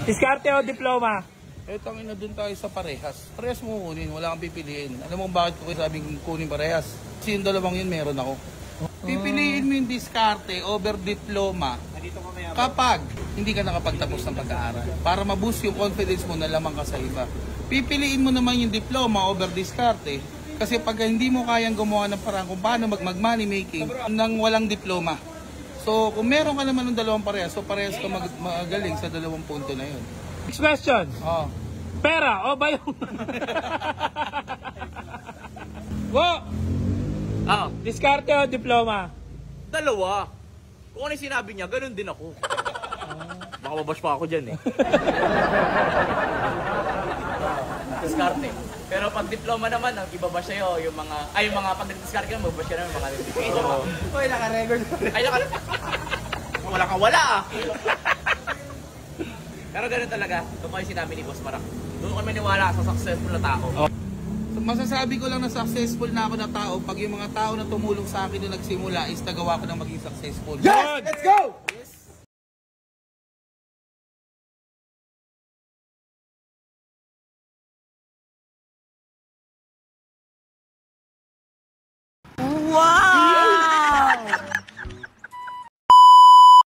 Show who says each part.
Speaker 1: Diskarte o diploma?
Speaker 2: Ito ang ina dun tayo sa parehas. Parehas mo kunin, wala kang pipiliin. Alam mo bakit ko sabing kunin parehas? Kasi yung dalawang yun meron ako. Pipiliin mo yung diskarte over diploma kapag hindi ka nakapagtapos ng pag-aaral. Para ma-boost yung confidence mo na lamang ka sa iba. Pipiliin mo naman yung diploma over diskarte kasi pag hindi mo kayang gumawa ng parang kung paano mag-money making nang walang diploma. So kung meron ka naman ng dalawang parehas, so parehas ka magaling sa dalawang punto na yun.
Speaker 1: Next question.
Speaker 2: Oh.
Speaker 1: Pera o bayong? Wo! Diskarte o diploma?
Speaker 3: Dalawa. Kung ano yung sinabi niya, ganun din ako. Baka mabash pa ako dyan eh. Diskarte. Pero pag diploma naman, ang ibabash sa'yo, yung mga, pag nag-discard ka, mababash ka naman, mga nag-discard.
Speaker 4: Uy, naka-record.
Speaker 3: Ay, wala ka wala ah. Pero ganun talaga, doon ko yung sinabi ni Boss Marak. Doon ko maniwala sa successful na tao.
Speaker 2: So, masasabi ko lang na successful na ako na tao pag yung mga tao na tumulong sa akin nung nagsimula is nagawa ko ng maging successful.
Speaker 4: Yes! Let's go!